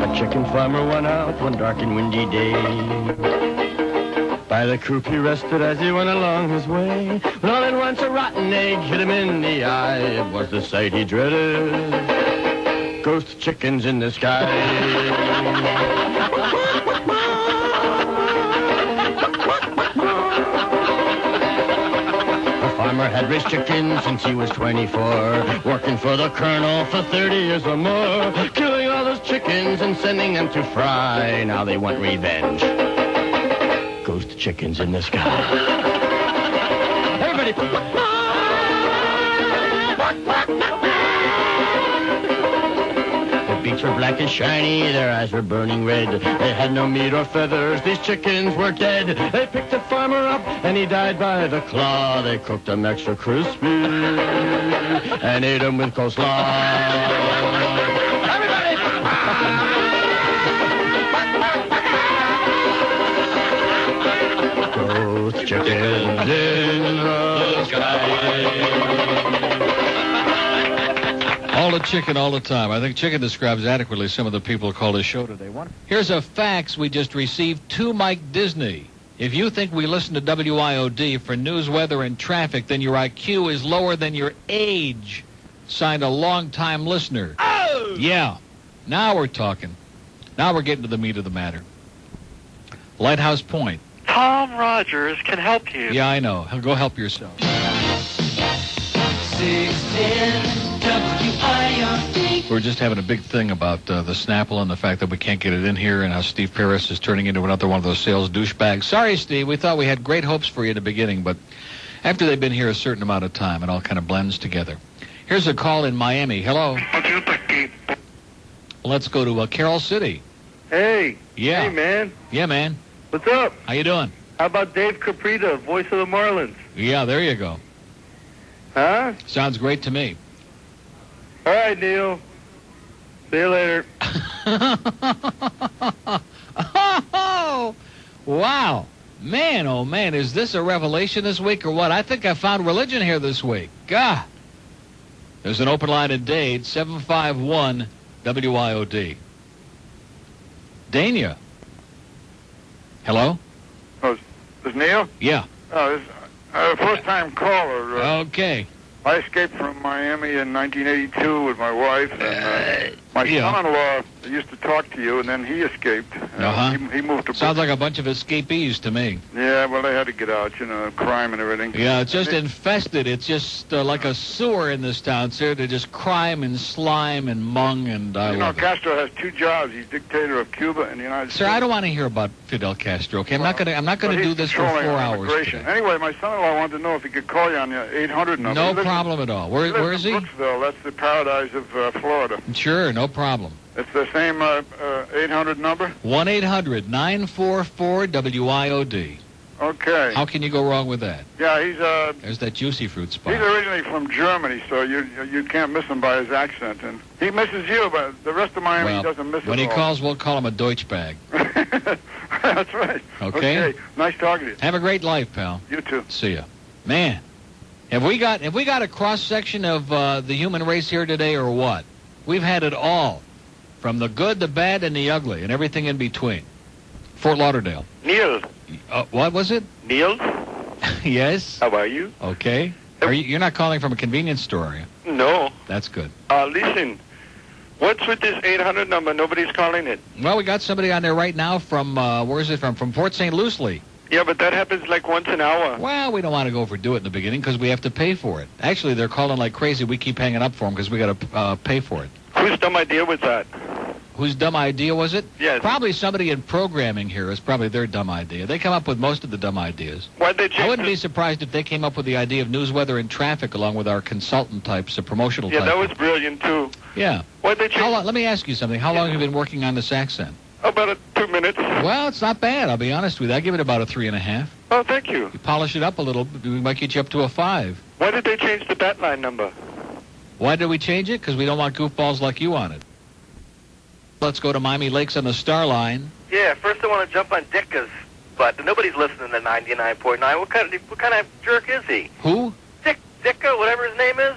A chicken farmer went out one dark and windy day. By the croup he rested as he went along his way. When all at once a rotten egg hit him in the eye. It was the sight he dreaded. Ghost chickens in the sky. The farmer had raised chickens since he was 24, working for the colonel for 30 years or more, killing all those chickens and sending them to fry. Now they want revenge. Ghost chickens in the sky. Everybody. Their beaks were black and shiny, their eyes were burning red. They had no meat or feathers, these chickens were dead. They picked the farmer up and he died by the claw. They cooked him extra crispy and ate him with coleslaw. Ghost chickens in the sky. All the chicken all the time. I think chicken describes adequately some of the people who called the show today. Here's a fax we just received to Mike Disney. If you think we listen to WIOD for news, weather, and traffic, then your IQ is lower than your age. Signed a long-time listener. Oh! Yeah. Now we're talking. Now we're getting to the meat of the matter. Lighthouse Point. Tom Rogers can help you. Yeah, I know. Go help yourself. 610 WIOD. We're just having a big thing about the Snapple and the fact that we can't get it in here and how Steve Paris is turning into another one of those sales douchebags. Sorry, Steve. We thought we had great hopes for you in the beginning, but after they've been here a certain amount of time, it all kind of blends together. Here's a call in Miami. Hello. Let's go to Carroll City. Hey. Yeah. Hey, man. Yeah, man. What's up? How you doing? How about Dave Caprita, voice of the Marlins? Yeah, there you go. Huh? Sounds great to me. All right, Neil. See you later. Oh, wow. Man, oh, man, is this a revelation this week or what? I think I found religion here this week. God. There's an open line at Dade, 751 WIOD. Dania. Hello? Oh, is Neil? Yeah. Oh, this first-time caller. Okay. I escaped from Miami in 1982 with my wife, and my son-in-law used to talk to you, and then he escaped. He moved to... Sounds like a bunch of escapees to me. Yeah, well, they had to get out, you know, crime and everything. Yeah, it's just infested. It's just like a sewer in this town, sir. They're just crime and slime and mung, and I love it. Castro has two jobs. He's dictator of Cuba and the United States. Sir, I don't want to hear about Fidel Castro, okay? I'm not going to do this for 4 hours today. Anyway, my son-in-law wanted to know if he could call you on the 800 number. No problem at all. Where is he? Brooksville. That's the paradise of Florida. Sure, no problem. It's the same 800 number? 1-800-944-WIOD. Okay. How can you go wrong with that? Yeah, he's... There's that juicy fruit spot. He's originally from Germany, so you can't miss him by his accent. And he misses you, but the rest of Miami doesn't miss him. When he calls, we'll call him a Deutschbag. That's right. Okay? Nice talking to you. Have a great life, pal. You too. See ya. Man, have we got a cross-section of the human race here today or what? We've had it all. From the good, the bad, and the ugly, and everything in between. Fort Lauderdale. Neil. What was it? Neil? Yes. How are you? Okay. You're not calling from a convenience store, are you? No. That's good. Listen, what's with this 800 number? Nobody's calling it. Well, we got somebody on there right now from, where is it from? From Port St. Lucie. Yeah, but that happens like once an hour. Well, we don't want to overdo it in the beginning because we have to pay for it. Actually, they're calling like crazy. We keep hanging up for them because we got to pay for it. Whose dumb idea was that? Whose dumb idea was it? Yes. Probably somebody in programming here is probably their dumb idea. They come up with most of the dumb ideas. Why'd they change I wouldn't be surprised if they came up with the idea of news, weather, and traffic along with our consultant types, promotional types. Yeah, that was brilliant, too. Yeah. Why'd they change... Let me ask you something. How long have you been working on this accent? About 2 minutes. Well, it's not bad, I'll be honest with you. I give it about a 3.5. Oh, thank you. You polish it up a little, we might get you up to a 5. Why did they change the bat line number? Why did we change it? Because we don't want goofballs like you on it. Let's go to Miami Lakes on the Star Line. Yeah, first I want to jump on Dicka's, but nobody's listening to 99.9. What kind of jerk is he? Who? Dicka, whatever his name is.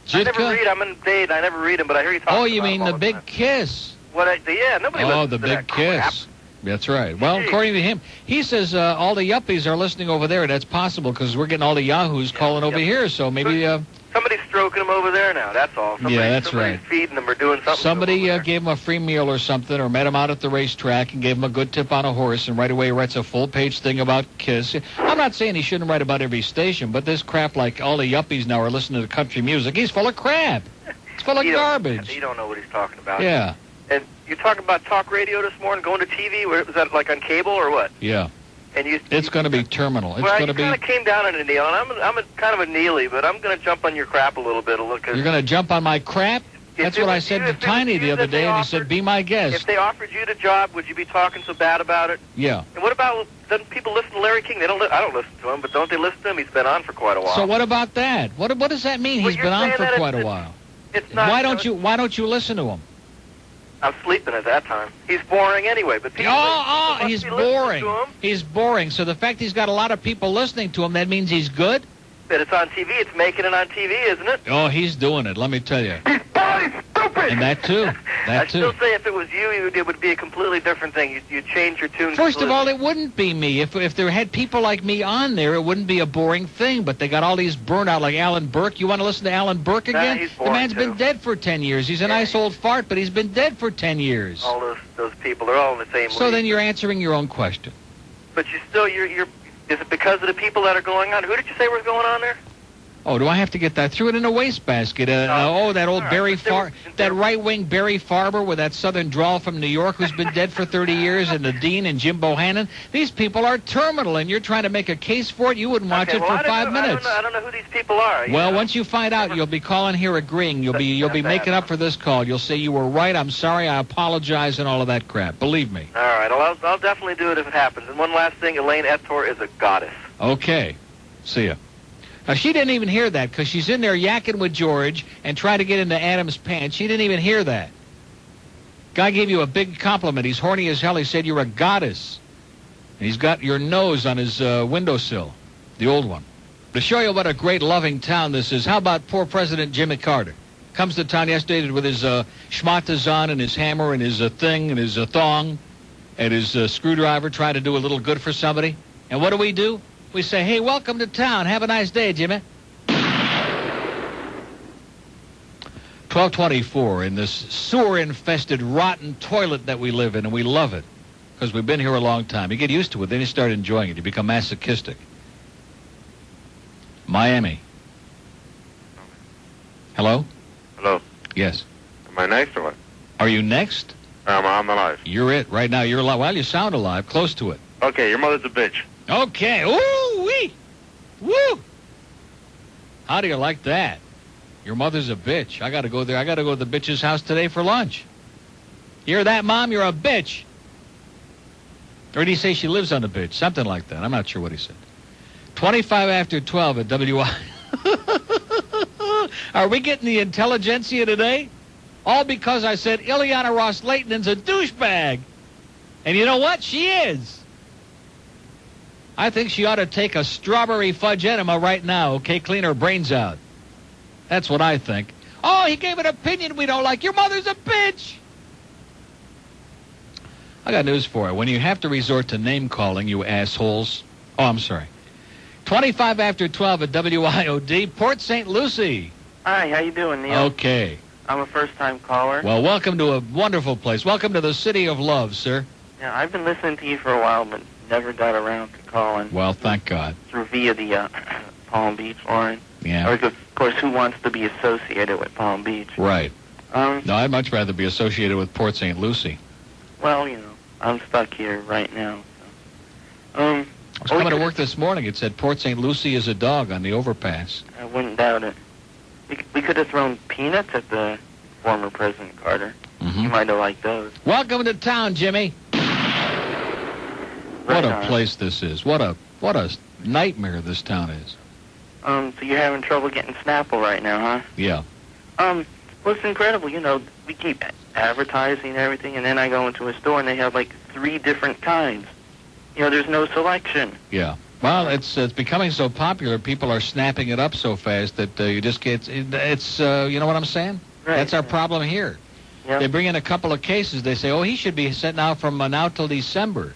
Jitka? I never read. I'm in Dade. I never read him, but I hear you talking about you mean him the all Big time. Kiss? Nobody Oh, listens the to Big that crap. Kiss. That's right. Well, Gee. according to him, he says all the yuppies are listening over there. That's possible because we're getting all the yahoos calling over here. So maybe Somebody's stroking them over there now. That's all. Somebody's that's right. Feeding them or doing something. Somebody to them over gave him a free meal or something, or met him out at the racetrack and gave him a good tip on a horse, and right away writes a full-page thing about Kiss. I'm not saying he shouldn't write about every station, but this crap, like all the yuppies now are listening to country music, he's full of crap. It's full of garbage. You don't know what he's talking about. Yeah. And you're talking about talk radio this morning, going to TV. Was that like on cable or what? Yeah. And it's going to be terminal. It's well, going to be. You kind of came down on it, Neil, and I'm a kind of a Neely, but I'm going to jump on your crap a little bit. You're going to jump on my crap? That's what I said to Tiny the other day, and he said, be my guest. If they offered you the job, would you be talking so bad about it? Yeah. And what about, doesn't people listen to Larry King? I don't listen to him, but don't they listen to him? He's been on for quite a while. So what about that? What does that mean? Well, He's been on for quite a while. It's not. Why don't you listen to him? I'm sleeping at that time. He's boring anyway, but people he's boring. He's boring. So the fact he's got a lot of people listening to him, that means he's good? But it's on TV. It's making it on TV, isn't it? Oh, he's doing it. Let me tell you. He's bloody stupid. And that too. I'd still say if it was you, it would be a completely different thing. You'd change your tune. First of all, it wouldn't be me. If there had people like me on there, it wouldn't be a boring thing. But they got all these burnout, like Alan Burke. You want to listen to Alan Burke again? He's the boring man's too. been dead for 10 years. He's a nice old fart, but he's been dead for 10 years. All those people, they're all in the same So league. then you're answering your own question. But you're. Is it because of the people that are going on? Who did you say was going on there? Oh, do I have to get that? Threw it in a wastebasket. That old Barry Farber, that right-wing Barry Farber with that southern drawl from New York who's been dead for 30 years, and the Dean and Jim Bohannon. These people are terminal, and you're trying to make a case for it. You wouldn't watch it for 5 minutes. I don't know who these people are. Well, once you find out, you'll be calling here agreeing. You'll be making up for this call. You'll say you were right. I'm sorry. I apologize, and all of that crap. Believe me. All right. I'll definitely do it if it happens. And one last thing, Elaine Etor is a goddess. Okay. See ya. Now, she didn't even hear that because she's in there yakking with George and trying to get into Adam's pants. She didn't even hear that. Guy gave you a big compliment. He's horny as hell. He said you're a goddess. And he's got your nose on his windowsill, the old one. To show you what a great, loving town this is, how about poor President Jimmy Carter? Comes to town yesterday with his schmatas on and his hammer and his thing and his thong and his screwdriver trying to do a little good for somebody. And what do? We say, hey, welcome to town. Have a nice day, Jimmy. 1224 in this sewer-infested, rotten toilet that we live in, and we love it because we've been here a long time. You get used to it, then you start enjoying it. You become masochistic. Miami. Hello? Hello. Yes. Am I next or what? Are you next? I'm alive. You're it. Right now, you're alive. Well, you sound alive. Close to it. Okay, your mother's a bitch. Okay. Ooh-wee. Woo. How do you like that? Your mother's a bitch. I got to go there. I got to go to the bitch's house today for lunch. You hear that, Mom? You're a bitch. Or did he say she lives on a bitch? Something like that. I'm not sure what he said. 25 after 12 at WI. Are we getting the intelligentsia today? All because I said Ileana Ross-Layton's a douchebag. And you know what? She is. I think she ought to take a strawberry fudge enema right now, okay? Clean her brains out. That's what I think. Oh, he gave an opinion we don't like. Your mother's a bitch. I got news for you. When you have to resort to name-calling, you assholes. Oh, I'm sorry. 25 after 12 at WIOD, Port St. Lucie. Hi, how you doing, Neil? Okay. I'm a first-time caller. Well, welcome to a wonderful place. Welcome to the city of love, sir. Yeah, I've been listening to you for a while, but never got around to calling. Well, thank God. Through via the Palm Beach line. Yeah. Or, of course, who wants to be associated with Palm Beach? Right. No, I'd much rather be associated with Port St. Lucie. Well, you know, I'm stuck here right now. So. I was coming to work this morning. It said Port St. Lucie is a dog on the overpass. I wouldn't doubt it. We could have thrown peanuts at the former President Carter. Mm-hmm. You might have liked those. Welcome to town, Jimmy. What a place this is. What a nightmare this town is. So you're having trouble getting Snapple right now, huh? Yeah. Well, it's incredible. You know, we keep advertising and everything, and then I go into a store and they have like 3 different kinds. You know, there's no selection. Yeah. Well, it's becoming so popular, people are snapping it up so fast that you just get, it's you know what I'm saying? Right. That's our problem here. Yep. They bring in a couple of cases. They say, oh, he should be sent now from now till December.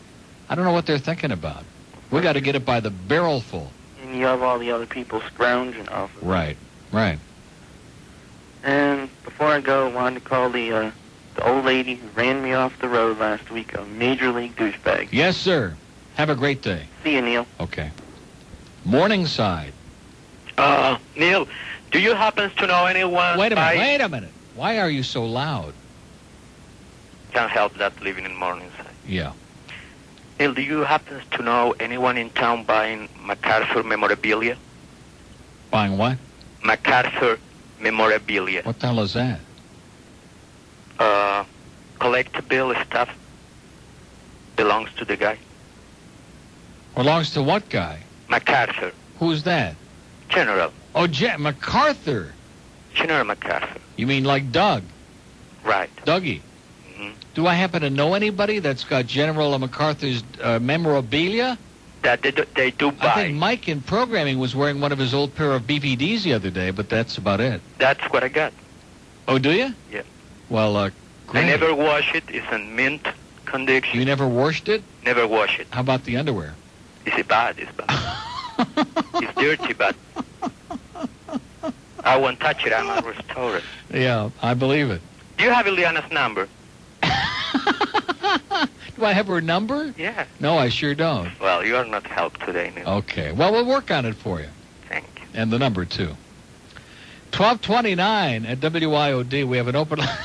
I don't know what they're thinking about. We got to get it by the barrelful. And you have all the other people scrounging off of it. Right, right. And before I go, I wanted to call the old lady who ran me off the road last week a major league douchebag. Yes, sir. Have a great day. See you, Neil. Okay. Morningside. Neil, do you happen to know anyone? Wait a minute. Why are you so loud? Can't help that living in Morningside. Yeah. Neil, do you happen to know anyone in town buying MacArthur memorabilia? Buying what? MacArthur memorabilia. What the hell is that? Collectible stuff belongs to the guy. Belongs to what guy? MacArthur. Who's that? General. Oh, MacArthur. General MacArthur. You mean like Doug? Right. Dougie. Mm-hmm. Do I happen to know anybody that's got General MacArthur's memorabilia? That they do buy. I think Mike in programming was wearing one of his old pair of BVDs the other day, but that's about it. That's what I got. Oh, do you? Yeah. Well, great. I never wash it. It's in mint condition. You never washed it? Never wash it. How about the underwear? It's bad. It's bad. It's dirty, but I won't touch it. I'm going to restore it. Yeah, I believe it. Do you have Ileana's number? Do I have her number? Yeah. No, I sure don't. Well, you are not helped today, Neil. Okay. Well, we'll work on it for you. Thank you. And the number, too. 1229 at WIOD. We have an open line.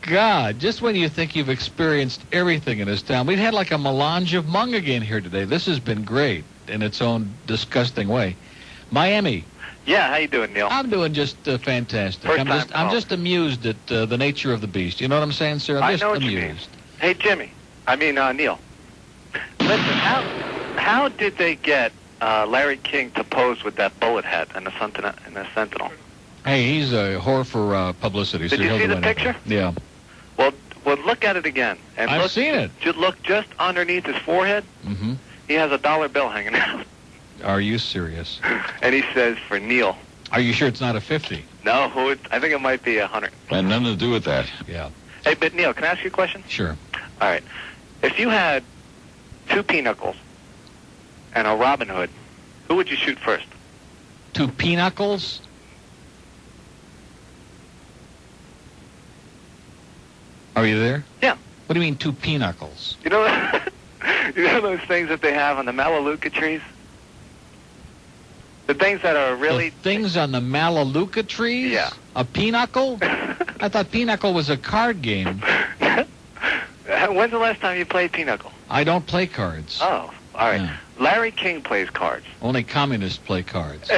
God, just when you think you've experienced everything in this town. We've had like a melange of Hmong again here today. This has been great in its own disgusting way. Miami. Yeah, how you doing, Neil? I'm doing just fantastic. I'm just amused at the nature of the beast. You know what I'm saying, sir? I'm just I know what you mean. amused. Hey, Jimmy. Neil. Listen, how did they get Larry King to pose with that bullet head and the Sentinel? Hey, he's a whore for publicity. Did so you he'll see do the anything. picture? Yeah. Well, look at it again. And I've seen it. Look just underneath his forehead. Mm-hmm. He has a dollar bill hanging out. Are you serious? And he says, for Neil. Are you sure it's not a 50? No, I think it might be 100. And nothing to do with that. Yeah. Hey, but Neil, can I ask you a question? Sure. All right. If you had two Pinocchles and a Robin Hood, who would you shoot first? Two Pinocchles? Are you there? Yeah. What do you mean two Pinocchles? You know, you know those things that they have on the Melaleuca trees? The things that are really... The things on the Melaleuca trees? Yeah. A Pinochle? I thought Pinochle was a card game. When's the last time you played Pinochle? I don't play cards. Oh, all right. Yeah. Larry King plays cards. Only communists play cards.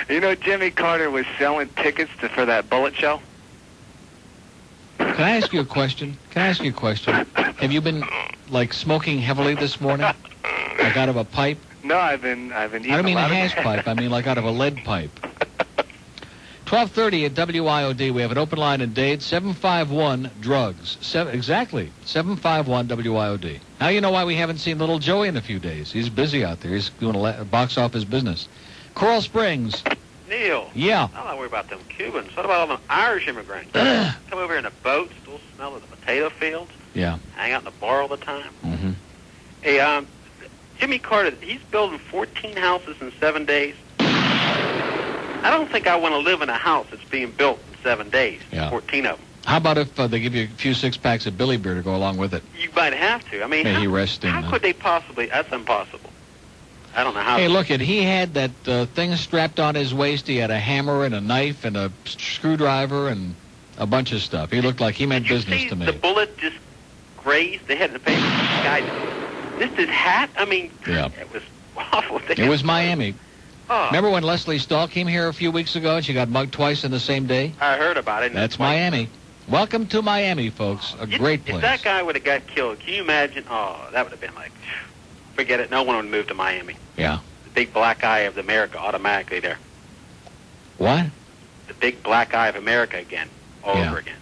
You know, Jimmy Carter was selling tickets for that bullet show? Can I ask you a question? Have you been, like, smoking heavily this morning? Like out of a pipe? No, I've been eating I don't mean a hash pipe. I mean like out of a lead pipe. 12:30 at WIOD. We have an open line in Dade. 751-DRUGS. Exactly. 751-WIOD. Now you know why we haven't seen little Joey in a few days. He's busy out there. He's doing a box office business. Coral Springs. Neil. Yeah. I'm not worried about them Cubans. What about all them Irish immigrants? Come over here in a boat, still smelling the potato fields. Yeah. Hang out in the bar all the time. Mm-hmm. Hey, Jimmy Carter, he's building 14 houses in 7 days. I don't think I want to live in a house that's being built in 7 days. Yeah. 14 of them. How about if they give you a few six-packs of Billy Beer to go along with it? You might have to. I mean, May he rest in how could they possibly? That's impossible. I don't know how. Hey, look, he had that thing strapped on his waist. He had a hammer and a knife and a screwdriver and a bunch of stuff. He looked like he meant business to me. The bullet just grazed the head of the paper. The guy missed his hat. I mean, yeah. It was awful. It was Miami. Oh. Remember when Leslie Stahl came here a few weeks ago and she got mugged twice in the same day? I heard about it. That's Miami. Welcome to Miami, folks. A great place. If that guy would have got killed, can you imagine? Oh, that would have been like, forget it. No one would move to Miami. Yeah. The big black eye of America automatically there. What? The big black eye of America again, all over again.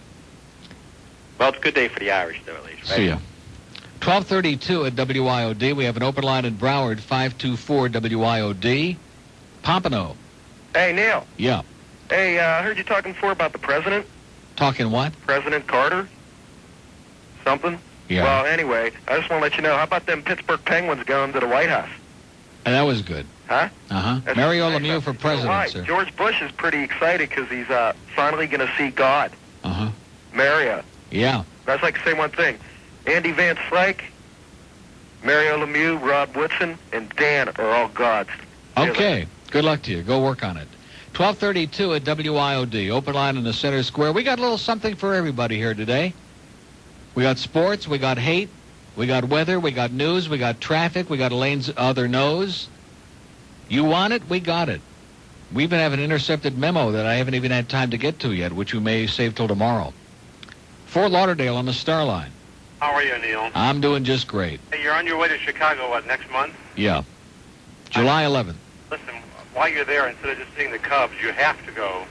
Well, it's a good day for the Irish, though, at least, right? See ya. 12:32 at WIOD. We have an open line in Broward, 524 WIOD. Pompano. Hey, Neil. Yeah. Hey, I heard you talking before about the president. Talking what? President Carter? Something? Yeah. Well, anyway, I just want to let you know, how about them Pittsburgh Penguins going to the White House? And that was good. Huh? Uh-huh. Mario Lemieux for president, sir. George Bush is pretty excited because he's finally going to see God. Uh-huh. Mario. Yeah. I'd like to say one thing. Andy Van Slyke, Mario Lemieux, Rob Woodson, and Dan are all gods. Okay. Good luck to you. Go work on it. 1232 at WIOD. Open line in the center square. We got a little something for everybody here today. We got sports. We got hate. We got weather. We got news. We got traffic. We got Elaine's other nose. You want it? We got it. We even have an intercepted memo that I haven't even had time to get to yet, which we may save till tomorrow. Fort Lauderdale on the Star Line. How are you, Neil? I'm doing just great. Hey, you're on your way to Chicago, what, next month? Yeah. July 11th. Listen, while you're there, instead of just seeing the Cubs, you have to go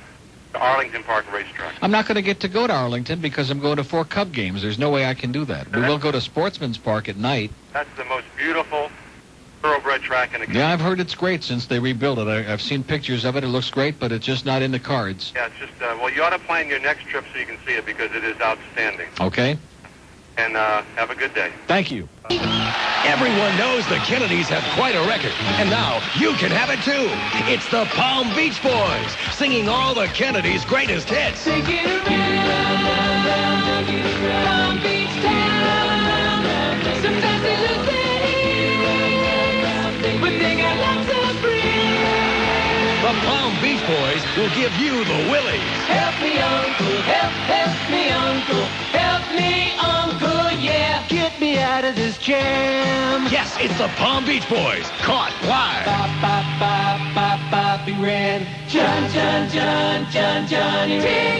to Arlington Park Racetrack. I'm not going to get to go to Arlington because I'm going to 4 Cub games. There's no way I can do that. We will go to Sportsman's Park at night. That's the most beautiful thoroughbred track in the country. Yeah, I've heard it's great since they rebuilt it. I've seen pictures of it. It looks great, but it's just not in the cards. Yeah, it's just, well, you ought to plan your next trip so you can see it because it is outstanding. Okay. And have a good day. Thank you. Everyone knows the Kennedys have quite a record, and now you can have it too. It's the Palm Beach Boys, singing all the Kennedys' greatest hits. Take it around, take it around, Palm Beach town. Some fancy little cities, but they got lots of friends. The Palm Beach Boys will give you the willies. Help me, uncle, help me, uncle, help me, uncle, yeah. Get me out of this jam. Yes, it's the Palm Beach Boys, caught live. Bop, bop, bop, bop, bop, he ran. John, John, John, John, John, he ran.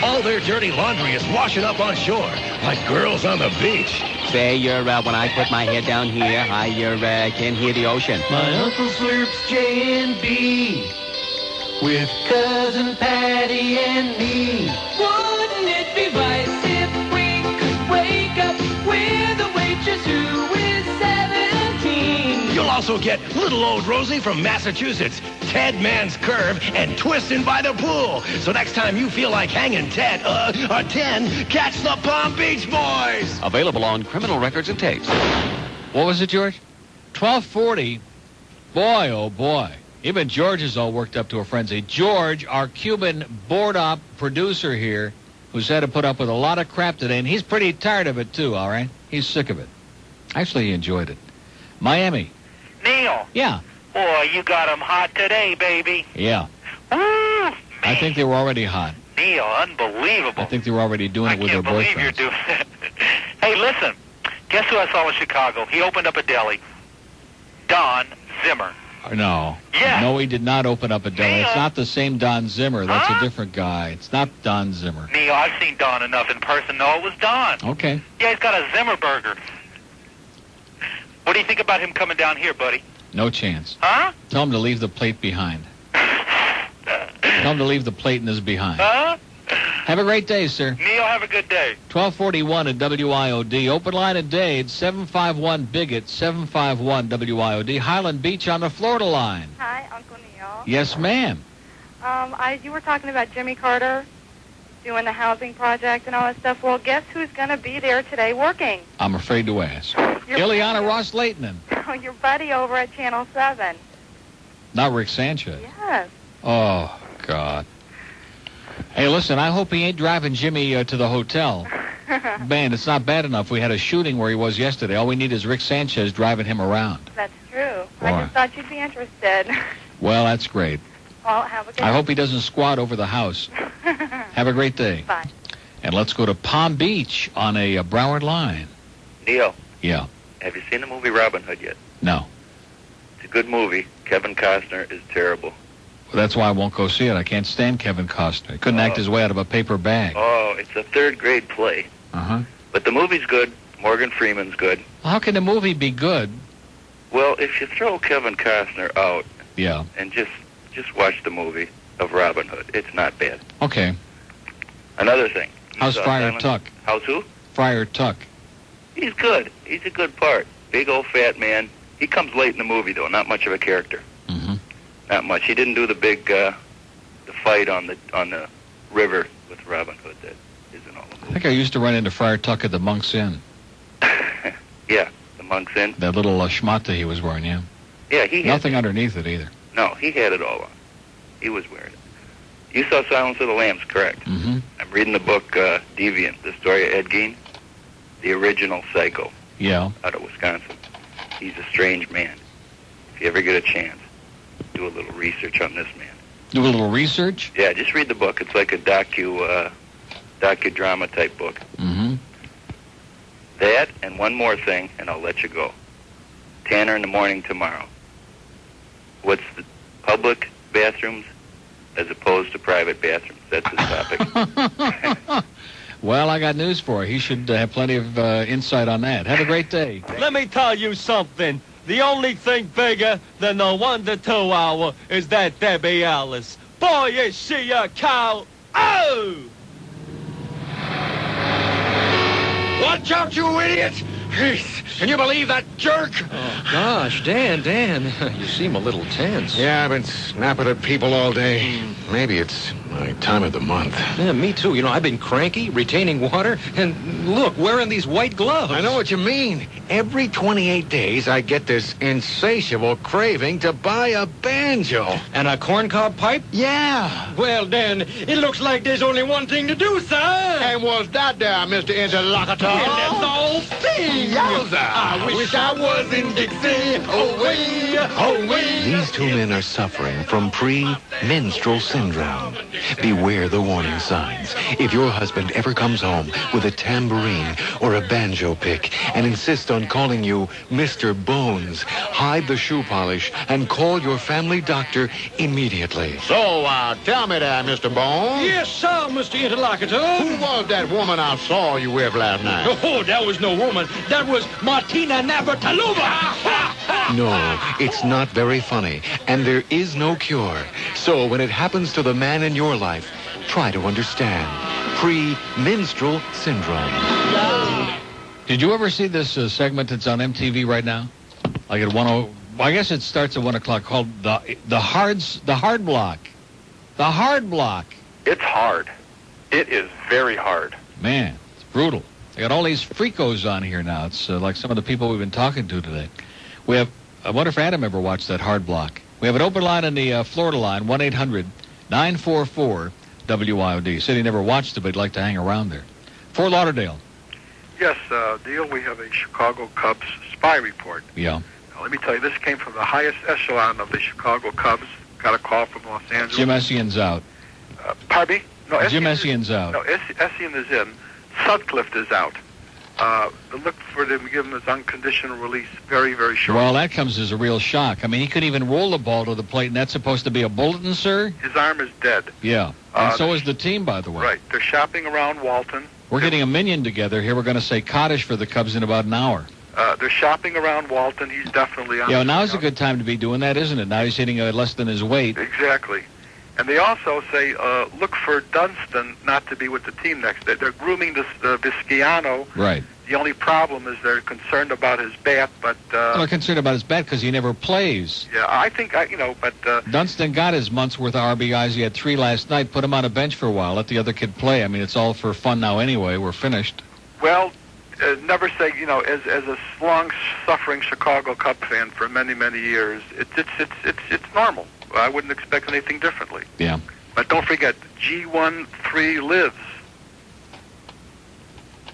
All their dirty laundry is washing up on shore, like girls on the beach. Say, when I put my head down here, I can hear the ocean. My uncle slurps J&B with Cousin Patty and me. Wouldn't it be nice if we could wake up with a waitress who is 17? You'll also get little old Rosie from Massachusetts, Ted Man's Curve, and Twistin' by the Pool. So next time you feel like hanging Ted, or 10, catch the Palm Beach Boys. Available on criminal records and tapes. What was it, George? 1240. Boy, oh boy. Even George is all worked up to a frenzy. George, our Cuban board-op producer here, who's had to put up with a lot of crap today, and he's pretty tired of it, too, all right? He's sick of it. Actually, he enjoyed it. Miami. Neil. Yeah. Boy, you got them hot today, baby. Yeah. Woo, man. I think they were already hot. Neil, unbelievable. I think they were already doing it with their boyfriends. I can't believe you're doing it. Hey, listen. Guess who I saw in Chicago? He opened up a deli. Don Zimmer. No. Yeah. No, he did not open up a deli. Neil. It's not the same Don Zimmer. That's a different guy. It's not Don Zimmer. Neil, I've seen Don enough in person. No, it was Don. Okay. Yeah, he's got a Zimmer burger. What do you think about him coming down here, buddy? No chance. Huh? Tell him to leave the plate behind. Tell him to leave the plate in his behind. Huh? Have a great day, sir. Neil, have a good day. 1241 at WIOD. Open line at Dade, 751-BIGOT, 751-WIOD. Highland Beach on the Florida line. Hi, Uncle Neil. Yes, ma'am. You were talking about Jimmy Carter doing the housing project and all that stuff. Well, guess who's going to be there today working? I'm afraid to ask. Your Ileana Ross Leighton. Your buddy over at Channel 7. Not Rick Sanchez. Yes. Oh, God. Hey, listen, I hope he ain't driving Jimmy to the hotel. Man, it's not bad enough. We had a shooting where he was yesterday. All we need is Rick Sanchez driving him around. That's true. Boy. I just thought you'd be interested. Well, that's great. Well, have a good I hope he doesn't squat over the house. Have a great day. Bye. And let's go to Palm Beach on a Broward line. Neil, Yeah. have you seen the movie Robin Hood yet? No. It's a good movie. Kevin Costner is terrible. Well, that's why I won't go see it. I can't stand Kevin Costner. He couldn't act his way out of a paper bag. Oh, it's a third-grade play. Uh-huh. But the movie's good. Morgan Freeman's good. Well, how can the movie be good? Well, if you throw Kevin Costner out Yeah. and just watch the movie of Robin Hood, it's not bad. Okay. Another thing. How's Friar Tuck? How's who? Friar Tuck. He's good. He's a good part. Big old fat man. He comes late in the movie, though. Not much of a character. Mm-hmm. Not much. He didn't do the big the fight on the river with Robin Hood. That isn't all the movie. I think I used to run into Friar Tuck at the Monk's Inn. Yeah, the Monk's Inn. That little schmata he was wearing, yeah. Yeah, he had nothing underneath it either. No, he had it all on. He was wearing it. You saw Silence of the Lambs, correct? Mm-hmm. I'm reading the book Deviant, the story of Ed Gein, the original psycho. Yeah. Out of Wisconsin. He's a strange man. If you ever get a chance, do a little research on this man. Do a little research? Yeah, just read the book. It's like a docudrama type book. Mm-hmm. That and one more thing, and I'll let you go. Tanner in the morning tomorrow. What's the public bathrooms as opposed to private bathrooms? That's his topic. Well, I got news for you. He should have plenty of insight on that. Have a great day. Let me tell you something. The only thing bigger than the 1 to 2 hour is that Debbie Ellis. Boy, is she a cow. Oh! Watch out, you idiots! Can you believe that jerk? Oh, gosh, Dan, you seem a little tense. Yeah, I've been snapping at people all day. Maybe it's my time of the month. Yeah, me too. You know, I've been cranky, retaining water, and look, wearing these white gloves. I know what you mean. Every 28 days, I get this insatiable craving to buy a banjo. And a corncob pipe? Yeah. Well, Dan, it looks like there's only one thing to do, sir. And what's that there, Mr. Interlocutor? Well, that's the whole thing. Yowza. I wish I was in Dixie. Away, away. These two men are suffering from pre-menstrual syndrome. Beware the warning signs. If your husband ever comes home with a tambourine or a banjo pick and insists on calling you Mr. Bones, hide the shoe polish and call your family doctor immediately. So, tell me there, Mr. Bones. Yes, sir, Mr. Interlocutor. Who was that woman I saw you with last night? Oh, that was no woman. That was Martina Navratilova. No, it's not very funny, and there is no cure. So when it happens to the man in your life, try to understand. Pre-menstrual syndrome. Did you ever see this segment that's on MTV right now? Like at 1:00, I guess it starts at 1 o'clock, called the hard block. The hard block. It's hard. It is very hard. Man, it's brutal. They got all these freakos on here now. It's like some of the people we've been talking to today. We have, I wonder if Adam ever watched that hard block. We have an open line on the Florida line, 1-800-944-WIOD. Said he never watched it, but he'd like to hang around there. Fort Lauderdale. Yes, Neil, we have a Chicago Cubs spy report. Yeah. Now, let me tell you, this came from the highest echelon of the Chicago Cubs. Got a call from Los Angeles. Jim Essian's out. Pardon me? No, Jim Essian's out. No, Essian is in. Sutcliffe is out. Look for them to give him his unconditional release very, very short. Well, that comes as a real shock. I mean, he couldn't even roll the ball to the plate, and that's supposed to be a bulletin, sir? His arm is dead. Yeah. And so is the team, by the way. Right. They're shopping around Walton. We're getting a minion together here. We're going to say Kaddish for the Cubs in about an hour. They're shopping around Walton. He's definitely on. Yeah, well, now's a good time to be doing that, isn't it? Now he's hitting less than his weight. Exactly. And they also say, look for Dunston not to be with the team next day. They're grooming this Vizcaino. Right. The only problem is they're concerned about his bat, but... they're concerned about his bat because he never plays. Yeah, I think, but... Dunston got his month's worth of RBIs. He had 3 last night. Put him on a bench for a while. Let the other kid play. I mean, it's all for fun now anyway. We're finished. Well, never say, as a long-suffering Chicago Cub fan for many, many years, it's normal. I wouldn't expect anything differently. Yeah. But don't forget, G13 lives.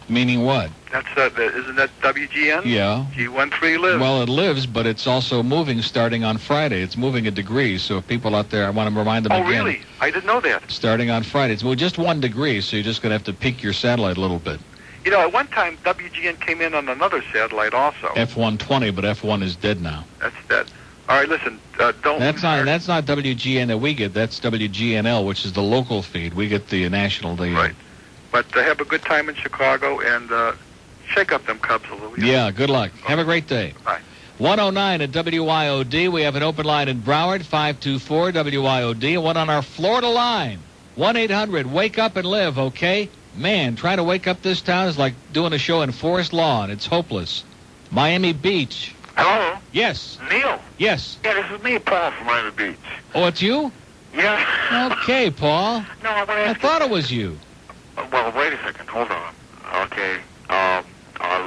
Meaning what? That's isn't that WGN? Yeah. G13 lives. Well, it lives, but it's also moving starting on Friday. It's moving a degree, so if people out there, I want to remind them again. Oh, really? I didn't know that. Starting on Friday. It's just 1 degree, so you're just going to have to peak your satellite a little bit. At one time, WGN came in on another satellite also. F120, but F1 is dead now. That's dead. All right, listen, don't... That's not WGN that we get. That's WGNL, which is the local feed. We get the national. Right. But have a good time in Chicago and shake up them Cubs a little. Yeah, good luck. Have a great day. Bye. 109 at WIOD. We have an open line in Broward, 524-WIOD, and one on our Florida line, 1-800-WAKE UP and LIVE, okay? Man, trying to wake up this town is like doing a show in Forest Lawn. It's hopeless. Miami Beach. Hello? Yes. Neil? Yes. Yeah, this is me, Paul from Miami Beach. Oh, it's you? Yeah. Okay, Paul. No, I want to I ask thought it was you. Well, wait a second. Hold on. Okay. I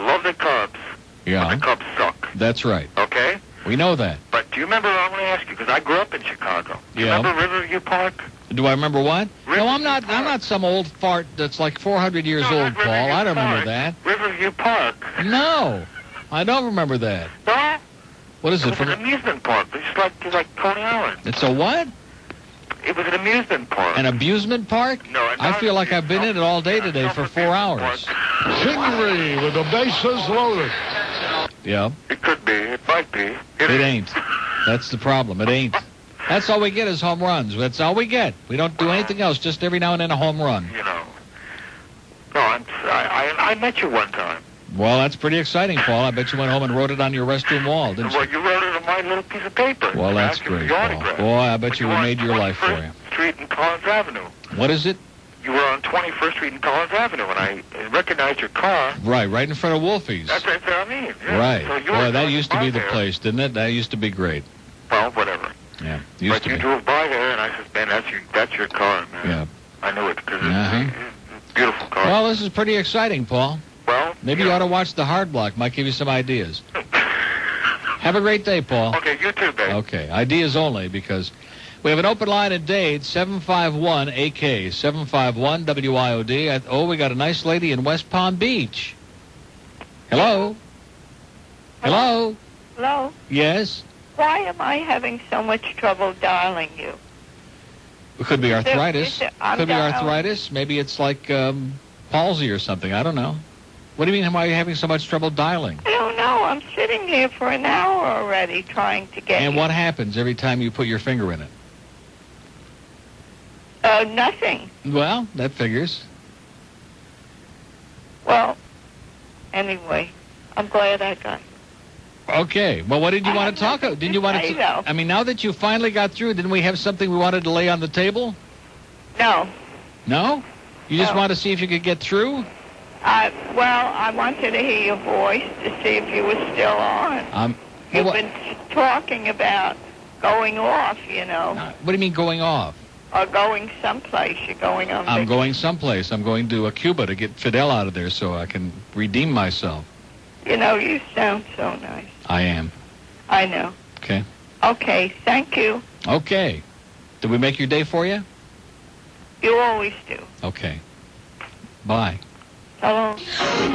love the Cubs. Yeah. But the Cubs suck. That's right. Okay? We know that. But do you remember, I want to ask you, because I grew up in Chicago. Do you Yeah. remember Riverview Park? Do I remember what? No, I'm not some old fart that's like 400 years old, Paul. I don't remember that. Riverview Park. No. I don't remember that. No? What is It it? was From an amusement park. It's like Coney Island. It's a what? It was an amusement park. An abusement park? No, I feel like I've been in it all day today for 4 hours. Chicory with the bases loaded. Yeah. It could be. It might be. It ain't. That's the problem. It ain't. That's all we get is home runs. That's all we get. We don't do anything else, just every now and then a home run. You know. No, I met you one time. Well, that's pretty exciting, Paul. I bet you went home and wrote it on your restroom wall, didn't you? Well, you wrote it on my little piece of paper. Well, that's Asked you for great, your Paul. autograph. Boy, I bet you we made your life for you. Street and Collins Avenue. What is it? You were on 21st Street and Collins Avenue, and I recognized your car. Right in front of Wolfie's. That's what I mean. Yeah. Right. So you Boy, were that used to be the there. place, didn't it? That used to be great. Well, whatever. Yeah, used But to you be. drove by there, and I said, man, that's your car, man. Yeah. I knew it, because it's Uh-huh. a beautiful car. Well, this is pretty exciting, Paul. Well, maybe you ought to watch The Hard Block. Might give you some ideas. Have a great day, Paul. Okay, you too, babe. Okay, ideas only, because we have an open line at Dade, 751-AK, 751-WIOD. Oh, we got a nice lady in West Palm Beach. Hello? Hello? Hello? Yes? Why am I having so much trouble dialing you? It could be arthritis. I'm Could be dialing. arthritis. Maybe it's like palsy or something. I don't know. What do you mean, why are you having so much trouble dialing? I don't know. I'm sitting here for an hour already trying to get And you. what happens every time you put your finger in it? Nothing. Well, that figures. Well, anyway, I'm glad I got Okay. Well, what did you want to talk about? Didn't you want say, to? though. I mean, now that you finally got through, didn't we have something we wanted to lay on the table? No. No? You just No. want to see if you could get through? Well, I wanted to hear your voice to see if you were still on. You've what, been talking about going off, you know, what do you mean going off? or going someplace. You're going on I'm vacation. going someplace. I'm going to Cuba to get Fidel out of there so I can redeem myself. You know, you sound so nice. I am. I know. Okay. Okay, thank you. Okay. Did we make your day for you? You always do. Okay. Bye. Hello.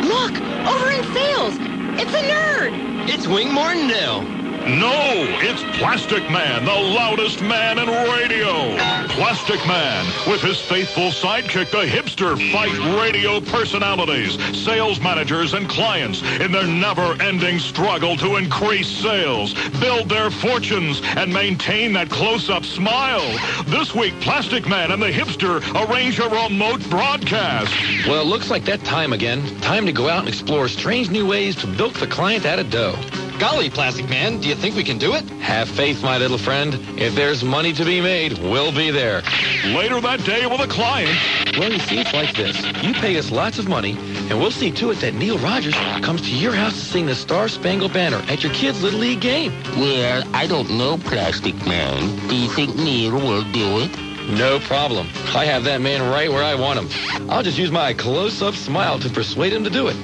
Look, over in sales. It's a nerd. It's Wing Martindale. No, it's Plastic Man, the loudest man in radio. Plastic Man, with his faithful sidekick, the hipster, fight radio personalities, sales managers, and clients in their never-ending struggle to increase sales, build their fortunes, and maintain that close-up smile. This week, Plastic Man and the hipster arrange a remote broadcast. Well, it looks like that time again. Time to go out and explore strange new ways to bilk the client out of dough. Golly, Plastic Man, do you think we can do it? Have faith, my little friend. If there's money to be made, we'll be there. Later that day with a client. Well, you see, it's like this. You pay us lots of money, and we'll see to it that Neil Rogers comes to your house to sing the Star-Spangled Banner at your kid's Little League game. Well, I don't know, Plastic Man. Do you think Neil will do it? No problem. I have that man right where I want him. I'll just use my close-up smile to persuade him to do it.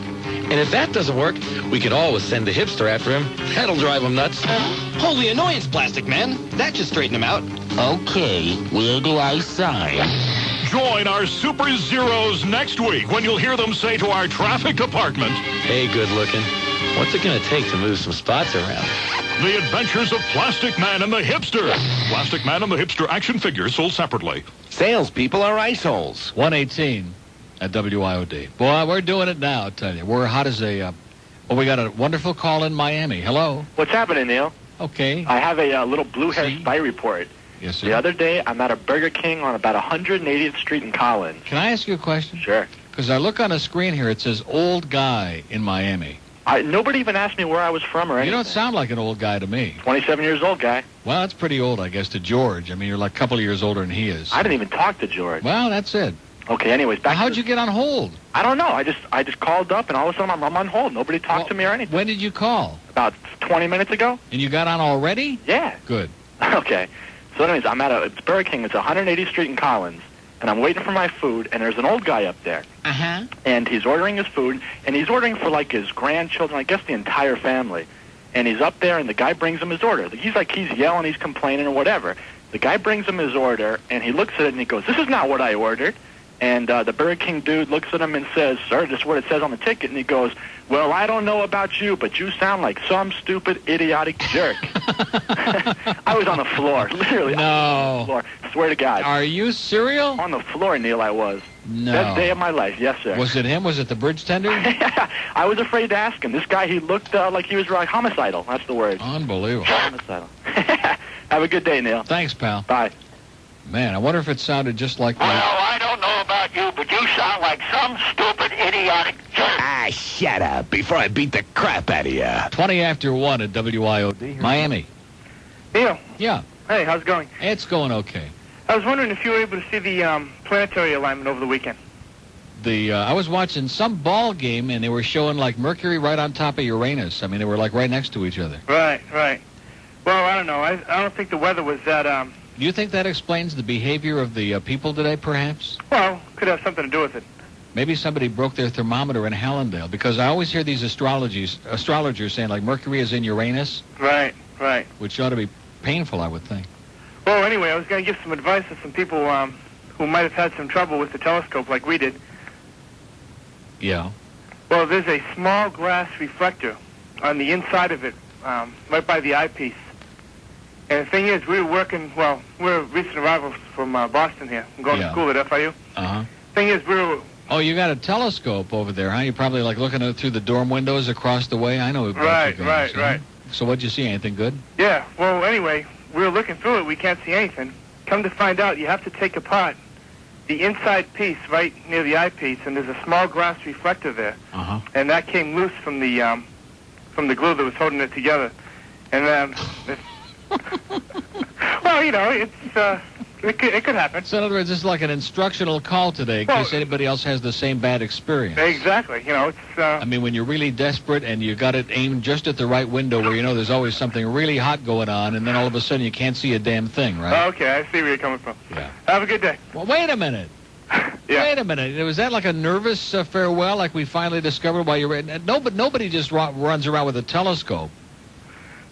And if that doesn't work, we can always send the hipster after him. That'll drive him nuts. Holy annoyance, Plastic Man. That should straighten him out. Okay, where do I sign? Join our Super Zeros next week when you'll hear them say to our traffic department, Hey, good looking. What's it going to take to move some spots around? The Adventures of Plastic Man and the Hipster. Plastic Man and the Hipster action figures sold separately. Salespeople are ice holes. 118 at WIOD. Boy, we're doing it now, I tell you. We're hot as a... we got a wonderful call in Miami. Hello. What's happening, Neil? Okay. I have a little blue hair spy report. Yes, sir. The other day, I'm at a Burger King on about 180th Street in Collins. Can I ask you a question? Sure. Because I look on a screen here, it says old guy in Miami. Nobody even asked me where I was from or anything. You don't sound like an old guy to me. 27 years old, guy. Well, that's pretty old, I guess, to George. I mean, you're like a couple of years older than he is. I didn't even talk to George. Well, that's it. Okay, anyways, back How'd you get on hold? I don't know. I just called up, and all of a sudden I'm on hold. Nobody talked to me or anything. When did you call? About 20 minutes ago. And you got on already? Yeah. Good. Okay. So anyways, I'm at it's Burger King. It's 180th Street in Collins, and I'm waiting for my food, and there's an old guy up there. Uh-huh. And he's ordering his food, and he's ordering for, like, his grandchildren, I guess the entire family. And he's up there, and the guy brings him his order. He's yelling, he's complaining or whatever. The guy brings him his order, and he looks at it, and he goes, "This is not what I ordered." And the Burger King dude looks at him and says, "Sir, this is what it says on the ticket." And he goes, "Well, I don't know about you, but you sound like some stupid, idiotic jerk." I was on the floor, literally. No. On the floor. Swear to God. Are you serial? On the floor, Neil, I was. No. Best day of my life, yes, sir. Was it him? Was it the Bridgetender? I was afraid to ask him. This guy, he looked like he was homicidal. That's the word. Unbelievable. Homicidal. Have a good day, Neil. Thanks, pal. Bye. Man, I wonder if it sounded just like Well, that. I don't know about you, but you sound like some stupid, idiotic jerk. Ah, shut up before I beat the crap out of you. 20 after 1 at WIOD, Miami. Neil. Yeah. Hey, how's it going? It's going okay. I was wondering if you were able to see the planetary alignment over the weekend. I was watching some ball game, and they were showing, like, Mercury right on top of Uranus. I mean, they were, like, right next to each other. Right. Well, I don't know. I don't think the weather was that, Do you think that explains the behavior of the people today, perhaps? Well, could have something to do with it. Maybe somebody broke their thermometer in Hallandale, because I always hear these astrologers saying, like, Mercury is in Uranus. Right. Which ought to be painful, I would think. Well, anyway, I was going to give some advice to some people who might have had some trouble with the telescope like we did. Yeah. Well, there's a small glass reflector on the inside of it, right by the eyepiece. And the thing is, we were working, well, we're recent arrivals from Boston here. I'm going to school at FIU. Uh-huh. Thing is, we were... Oh, you got a telescope over there, huh? You're probably, like, looking at through the dorm windows across the way? I know. Right. So what'd you see? Anything good? Yeah, well, anyway, we were looking through it. We can't see anything. Come to find out, you have to take apart the inside piece right near the eyepiece, and there's a small glass reflector there. Uh-huh. And that came loose from the glue that was holding it together. And well, you know, it could happen. So in other words, this is like an instructional call today in case anybody else has the same bad experience. Exactly. You know, it's... I mean, when you're really desperate and you got it aimed just at the right window where you know there's always something really hot going on, and then all of a sudden you can't see a damn thing, right? Okay, I see where you're coming from. Yeah. Have a good day. Well, wait a minute. Yeah. Wait a minute. Was that like a nervous farewell, like we finally discovered while you were... Nobody just runs around with a telescope.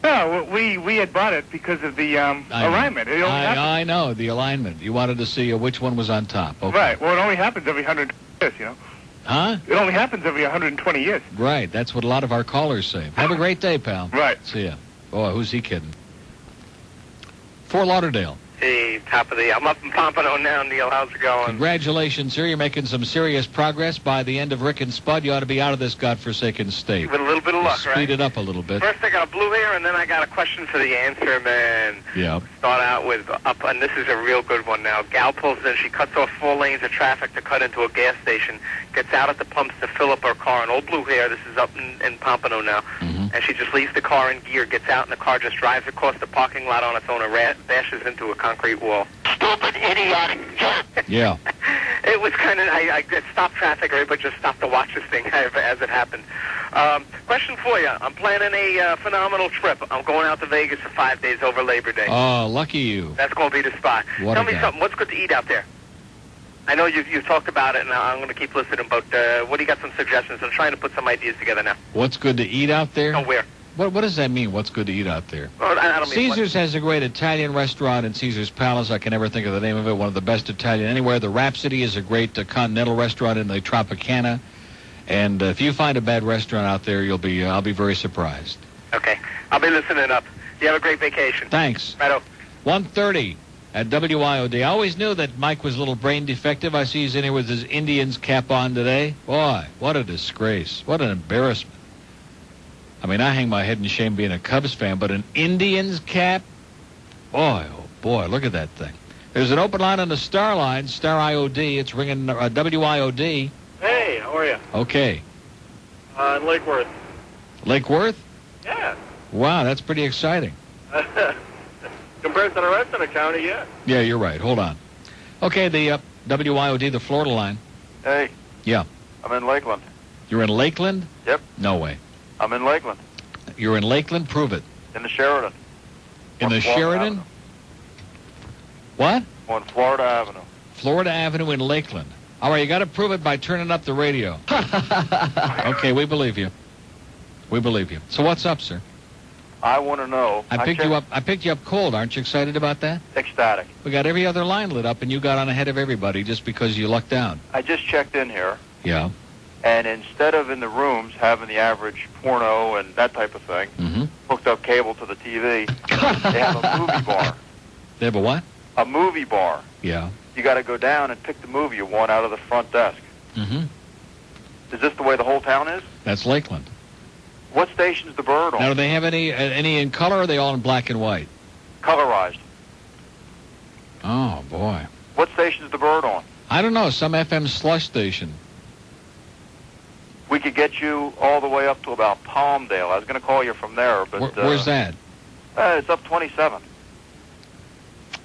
No, we had bought it because of the alignment. It only happens. I know, the alignment. You wanted to see which one was on top. Okay. Right. Well, it only happens every 100 years, you know. Huh? It only happens every 120 years. Right. That's what a lot of our callers say. Have a great day, pal. Right. See ya. Boy, who's he kidding? Fort Lauderdale. Hey, I'm up in Pompano now, Neil. How's it going? Congratulations, sir. You're making some serious progress. By the end of Rick and Spud, you ought to be out of this godforsaken state. With a little bit of luck, right? Speed it up a little bit. First, I got a blue hair, and then I got a question for the answer, man. Yeah. Start out with and this is a real good one now. Gal pulls in. She cuts off 4 lanes of traffic to cut into a gas station, gets out at the pumps to fill up her car. An old blue hair. This is up in Pompano now. Mm-hmm. And she just leaves the car in gear, gets out in the car, just drives across the parking lot on its own, and bashes into a concrete wall. Stupid, idiotic jerk. Yeah. It was kind of, I stopped traffic, everybody just stopped to watch this thing as it happened. Question for you. I'm planning a phenomenal trip. I'm going out to Vegas for 5 days over Labor Day. Oh, lucky you. That's going to be the spot. What Tell a me guy. something. What's good to eat out there? I know you've talked about it, and I'm going to keep listening, but what do you got some suggestions? I'm trying to put some ideas together now. What's good to eat out there? Oh, where? What does that mean, what's good to eat out there? Well, I don't mean Caesar's has a great Italian restaurant in Caesar's Palace. I can never think of the name of it. One of the best Italian anywhere. The Rhapsody is a great continental restaurant in the Tropicana. And if you find a bad restaurant out there, I'll be very surprised. Okay. I'll be listening up. You have a great vacation. Thanks. Righto. 1:30 at WIOD. I always knew that Mike was a little brain defective. I see he's in here with his Indians cap on today. Boy, what a disgrace. What an embarrassment. I mean, I hang my head in shame being a Cubs fan, but an Indians cap? Boy, oh boy, look at that thing. There's an open line on the Star line, Star IOD. It's ringing WIOD. Hey, how are you? Okay. In Lake Worth. Lake Worth? Yeah. Wow, that's pretty exciting. Compared to the rest of the county, yeah. Yeah, you're right. Hold on. Okay, the WIOD, the Florida line. Hey, Yeah. I'm in Lakeland. You're in Lakeland? Yep. No way. I'm in Lakeland. You're in Lakeland? Prove it. In the Sheridan. In the Sheridan? Avenue. What? On Florida Avenue. Florida Avenue in Lakeland. All right, you got to prove it by turning up the radio. Okay, we believe you. We believe you. So what's up, sir? I want to know. I picked you up cold. Aren't you excited about that? Ecstatic. We got every other line lit up, and you got on ahead of everybody just because you lucked out. I just checked in here, Yeah. and instead of in the rooms having the average porno and that type of thing, hooked up cable to the TV, they have a movie bar. They have a what? A movie bar. Yeah. You got to go down and pick the movie you want out of the front desk. Mm-hmm. Is this the way the whole town is? That's Lakeland. What station's the bird on? Now, do they have any in color, or are they all in black and white? Colorized. Oh, boy. What station's the bird on? I don't know. Some FM slush station. We could get you all the way up to about Palmdale. I was going to call you from there, but... Where's that? It's up 27.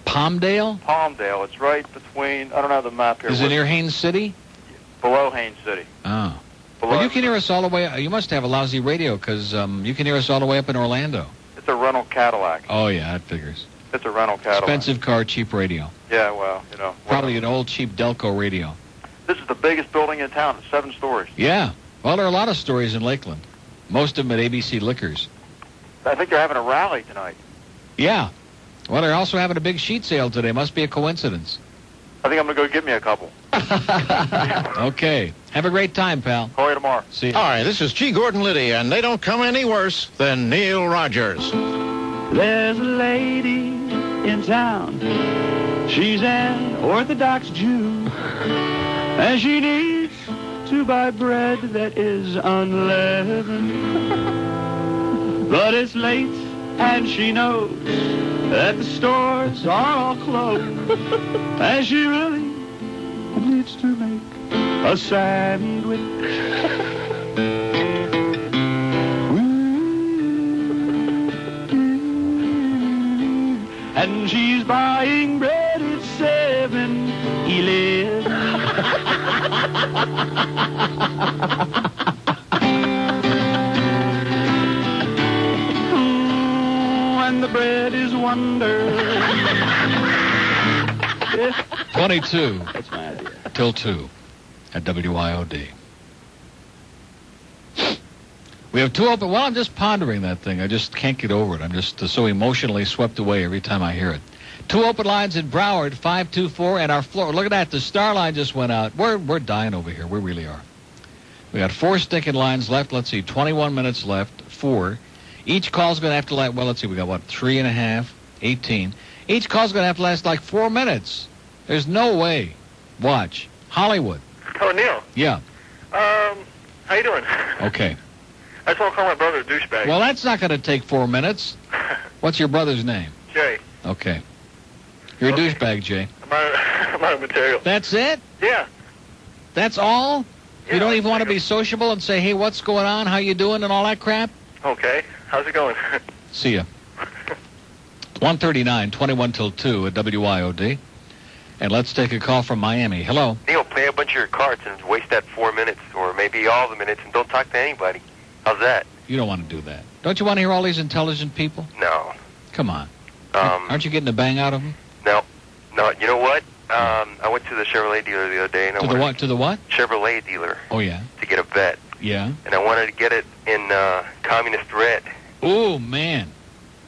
Palmdale? Palmdale. It's right between... I don't have the map here. Is it near Haines City? Below Haines City. Oh. Well, you can hear us all the way... You must have a lousy radio, because you can hear us all the way up in Orlando. It's a rental Cadillac. Oh, yeah, that figures. It's a rental Cadillac. Expensive car, cheap radio. Yeah, well, you know. Probably an old, cheap Delco radio. This is the biggest building in town. It's 7 stories. Yeah. Well, there are a lot of stories in Lakeland. Most of them at ABC Liquors. I think they're having a rally tonight. Yeah. Well, they're also having a big sheet sale today. Must be a coincidence. I think I'm going to go get me a couple. Okay. Have a great time, pal. Call you tomorrow. See you. Hi, this is G. Gordon Liddy, and they don't come any worse than Neil Rogers. There's a lady in town. She's an Orthodox Jew, and she needs to buy bread that is unleavened. But it's late, and she knows that the stores are all closed, and she really needs to make a sandwich. And she's buying bread at 7-Eleven. And the bread is wonder. 22 That's my idea. till 2 at WIOD. We have 2 open... Well, I'm just pondering that thing. I just can't get over it. I'm just so emotionally swept away every time I hear it. 2 open lines in Broward, 524, and our floor. Look at that. The star line just went out. We're dying over here. We really are. We got 4 stinking lines left. Let's see, 21 minutes left. 4. Each call's going to have to last... Well, let's see. We got, 3.5, 18. Each call's going to have to last like 4 minutes. There's no way. Watch. Hollywood. Oh, Neil. Yeah. How you doing? Okay. I just want to call my brother a douchebag. Well, that's not going to take 4 minutes. What's your brother's name? Jay. Okay. You're a douchebag, Jay. I'm out of material. That's it? Yeah. That's all? Yeah, You don't even want to be sociable and say, hey, what's going on? How you doing? And all that crap? Okay. How's it going? See ya. 139, 21 till 2 at WIOD. And let's take a call from Miami. Hello. Neil, play a bunch of your cards and waste that 4 minutes, or maybe all the minutes, and don't talk to anybody. How's that? You don't want to do that. Don't you want to hear all these intelligent people? No. Come on. Aren't you getting a bang out of them? No. You know what? I went to the Chevrolet dealer the other day. And To the what? To the what? Chevrolet dealer. Oh, yeah. To get a vet. Yeah. And I wanted to get it in communist red. Oh, man.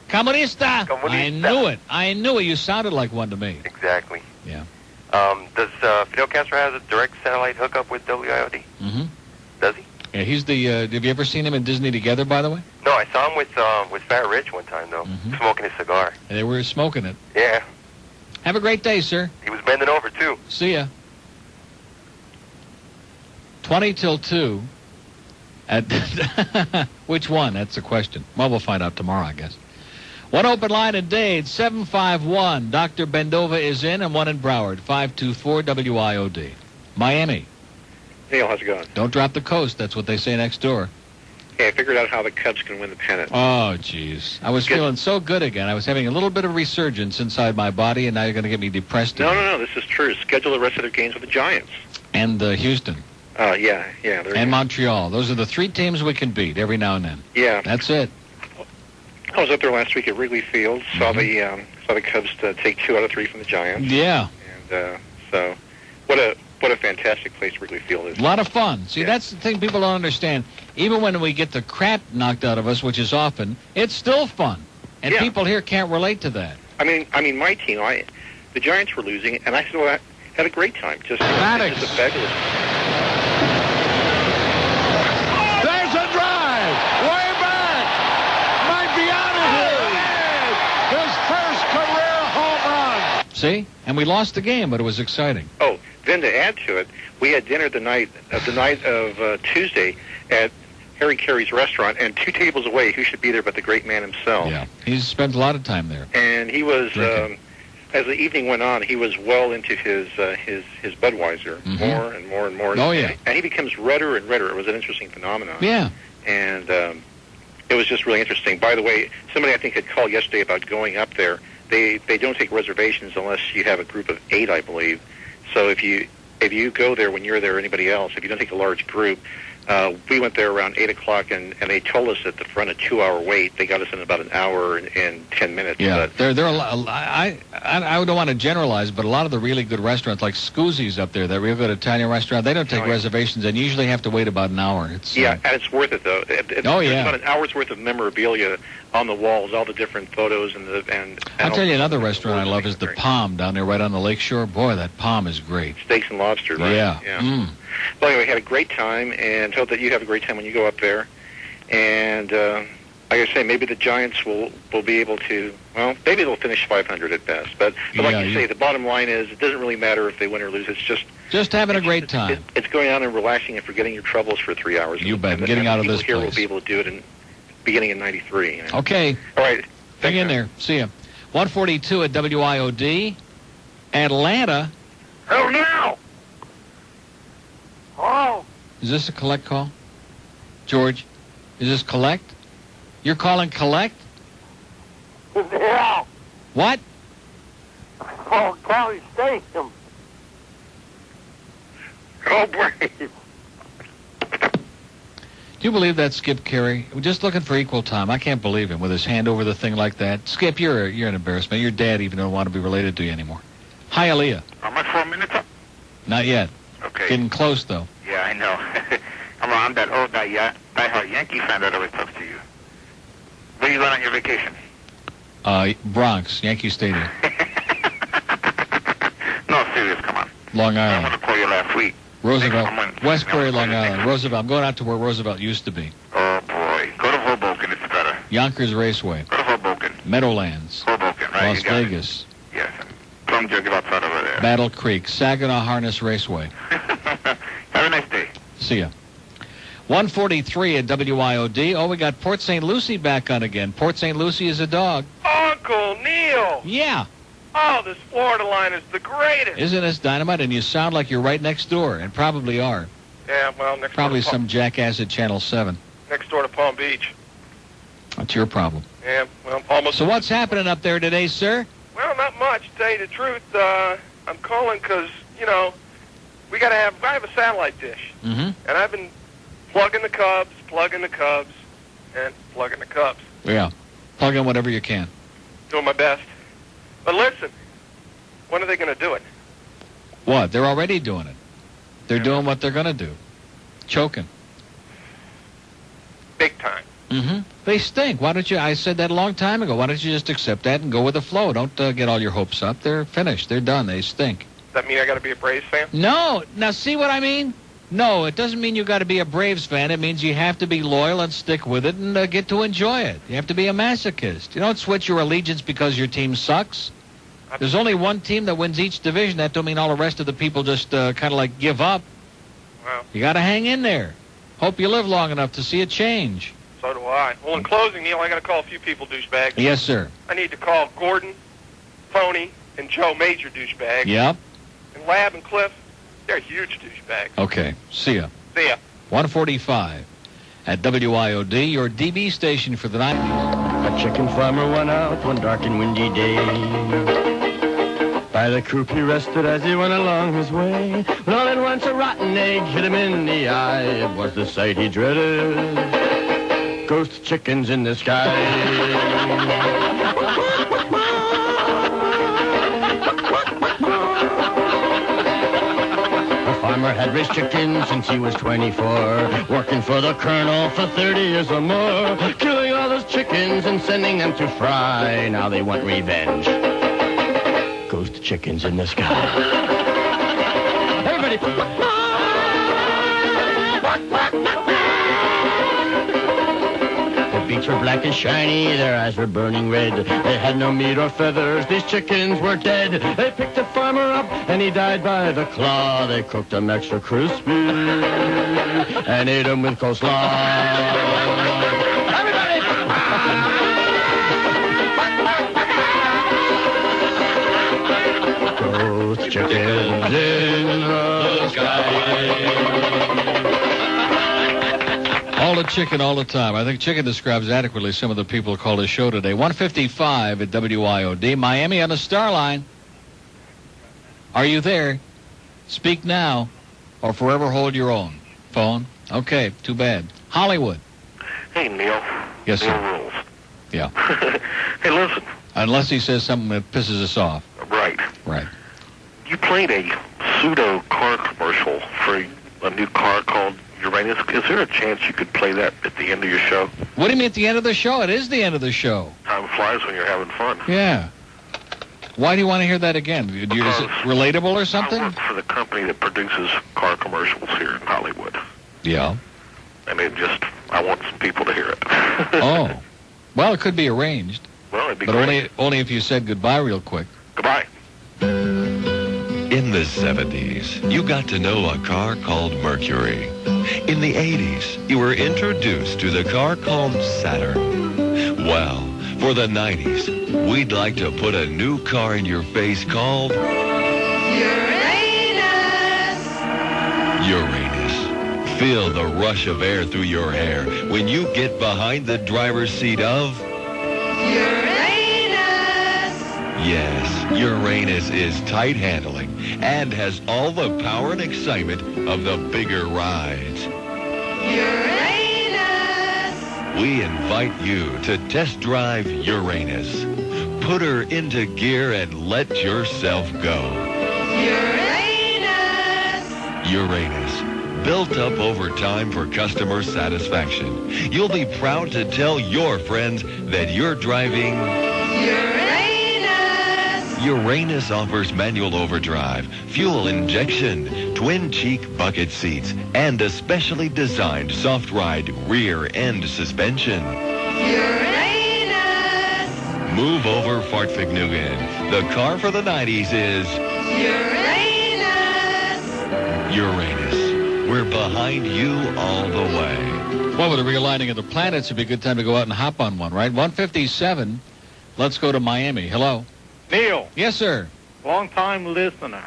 Comunista. I knew it. I knew it. You sounded like one to me. Exactly. Yeah. Does Fidel Castro have a direct satellite hookup with WIOD? Mm-hmm. Does he? Yeah, he's the... have you ever seen him in Disney together, by the way? No, I saw him with Fat Rich one time, though, smoking his cigar. They were smoking it. Yeah. Have a great day, sir. He was bending over, too. See ya. 20 till 2 at... Which one? That's the question. Well, we'll find out tomorrow, I guess. 1 open line in Dade, 751. Dr. Bendova is in, and 1 in Broward, 524 WIOD. Miami. Neil, how's it going? Don't drop the coast. That's what they say next door. Hey, I figured out how the Cubs can win the pennant. Oh, jeez. I was feeling so good again. I was having a little bit of resurgence inside my body, and now you're going to get me depressed again. No, this is true. Schedule the rest of their games with the Giants. And Houston. Yeah. And Montreal. Those are the 3 teams we can beat every now and then. Yeah. That's it. I was up there last week at Wrigley Field. Saw the Cubs take 2 out of 3 from the Giants. Yeah. And so, what a fantastic place Wrigley Field is. A lot of fun. See, that's the thing people don't understand. Even when we get the crap knocked out of us, which is often, it's still fun. And people here can't relate to that. I mean, my team, the Giants were losing, and I still had a great time. Just a fabulous. There's a drive. Way back. Might be out of here. His first career home run. See? And we lost the game, but it was exciting. Oh, then to add to it, we had dinner the night of Tuesday at Harry Carey's restaurant, and 2 tables away, who should be there but the great man himself? Yeah, he's spent a lot of time there. And he was, as the evening went on, he was well into his Budweiser, more and more and more. Oh, yeah. And he becomes redder and redder. It was an interesting phenomenon. Yeah. And it was just really interesting. By the way, somebody I think had called yesterday about going up there. They don't take reservations unless you have a group of 8, I believe. So if you go there when you're there or anybody else, if you don't take a large group, we went there around 8 o'clock, and they told us at the front a 2-hour wait. They got us in about an hour and 10 minutes. Yeah, there are a lot. I don't want to generalize, but a lot of the really good restaurants, like Scuzzi's up there, that real good Italian restaurant, they don't take reservations and usually have to wait about an hour. It's and it's worth it though. There's about an hour's worth of memorabilia on the walls, all the different photos and I'll tell you another restaurant I love is the Palm down there right on the lakeshore. Boy, that Palm is great. Steaks and lobster, right? Yeah. Well, anyway, had a great time, and hope that you have a great time when you go up there. And like I say, maybe the Giants will be able to. Well, maybe they'll finish 500 at best. But like you say, the bottom line is it doesn't really matter if they win or lose. It's just having a great time. It's going out and relaxing and forgetting your troubles for 3 hours. You bet. Getting out of this place. People here will be able to do it in beginning in '93. Okay. All right. Hang in there. See ya. 142 at WIOD. Atlanta. Oh, no! Oh. Is this a collect call? George, is this collect? You're calling collect? Yeah. What? Oh, County Stadium. Oh, Brave. Do you believe that, Skip Carey? We're just looking for equal time. I can't believe him with his hand over the thing like that. Skip, you're an embarrassment. Your dad even don't want to be related to you anymore. Hi, Aaliyah. How much for a minute? Not yet. Okay. Getting close, though. Yeah, I know. I'm that old die-hard Yankee fan that always talks to you. Where you going on your vacation? Bronx, Yankee Stadium. No, serious, come on. Long I Island. wanted to call you last week. Roosevelt. West Prairie, Long Island. Roosevelt. I'm going out to where Roosevelt used to be. Oh, boy. Go to Hoboken. It's better. Yonkers Raceway. Go to Hoboken. Meadowlands. Hoboken, right? Las Vegas. Yes. Plum jug outside over there. Battle Creek. Saginaw Harness Raceway. Have a nice day. See ya. 143 at WIOD. Oh, we got Port St. Lucie back on again. Port St. Lucie is a dog. Uncle Neil! Yeah. Oh, this Florida line is the greatest. Isn't this dynamite? And you sound like you're right next door, and probably are. Yeah, well, next Probably door to some jackass at Channel 7. next door to Palm Beach. That's your problem. Yeah, well, almost. So what's happening up there today, sir? Well, not much, to tell you the truth. I'm calling because, I have a satellite dish. Mm-hmm. And I've been plugging the Cubs, and plugging the Cubs. Yeah. Plug in whatever you can. Doing my best. But listen, when are they going to do it? What? They're already doing it. They're doing what they're going to do. Choking. Big time. Mm-hmm. They stink. Why don't you? I said that a long time ago. Why don't you just accept that and go with the flow? Don't get all your hopes up. They're finished. They're done. They stink. Does that mean I got to be a Braves fan? No. Now, see what I mean? No, it doesn't mean you got to be a Braves fan. It means you have to be loyal and stick with it and get to enjoy it. You have to be a masochist. You don't switch your allegiance because your team sucks. There's only one team that wins each division. That don't mean all the rest of the people just kind of like give up. Wow. You got to hang in there. Hope you live long enough to see a change. So do I. Well, in closing, Neil, I got to call a few people douchebags. Yes, sir. I need to call Gordon, Phony, and Joe Major douchebags. Yep. And Lab and Cliff, they're huge douchebags. Okay. See ya. See ya. 145 at WIOD, your DB station for the 90s. A chicken farmer went out one dark and windy day. By the coop he rested as he went along his way. When all at once a rotten egg hit him in the eye. It was the sight he dreaded. Ghost chickens in the sky. Farmer had raised chickens since he was 24, working for the colonel for 30 years or more, killing all those chickens and sending them to fry. Now they want revenge. Ghost chickens in the sky. Everybody. Their beaks were black and shiny, their eyes were burning red. They had no meat or feathers, these chickens were dead. They picked the farmer up and he died by the claw. They cooked him extra crispy and ate him with coleslaw. Everybody! Ghost chickens in the sky. All the chicken all the time. I think chicken describes adequately some of the people who call this show today. 155 at WIOD. Miami on the star line. Are you there? Speak now or forever hold your own. Phone? Okay, too bad. Hollywood. Hey, Neil. Yes, Neil sir. rules. Yeah. Hey, listen. Unless he says something that pisses us off. Right. Right. You played a pseudo car commercial for a new car called Uranus. Is there a chance you could play that at the end of your show? What do you mean at the end of the show? It is the end of the show. Time flies when you're having fun. Yeah. Why do you want to hear that again? Is it relatable or something? I work for the company that produces car commercials here in Hollywood. Yeah. And I want some people to hear it. Oh. Well, it could be arranged. Well, it'd be but great. only if you said goodbye real quick. Goodbye. In the 70s, you got to know a car called Mercury. In the 80s, you were introduced to the car called Saturn. Well, for the 90s, we'd like to put a new car in your face called Uranus. Uranus. Feel the rush of air through your hair when you get behind the driver's seat of Uranus. Yes, Uranus is tight handling and has all the power and excitement of the bigger rides. Uranus. We invite you to test drive Uranus. Put her into gear and let yourself go. Uranus. Uranus, built up over time for customer satisfaction. You'll be proud to tell your friends that you're driving Uranus. Uranus offers manual overdrive, fuel injection, twin cheek bucket seats, and a specially designed soft ride rear end suspension. Uranus. Move over Fartfignugan. The car for the 90s is Uranus. Uranus. We're behind you all the way. Well, with the realigning of the planets, it'd be a good time to go out and hop on one, right? 157. Let's go to Miami. Hello. Neil. Yes, sir. Long-time listener.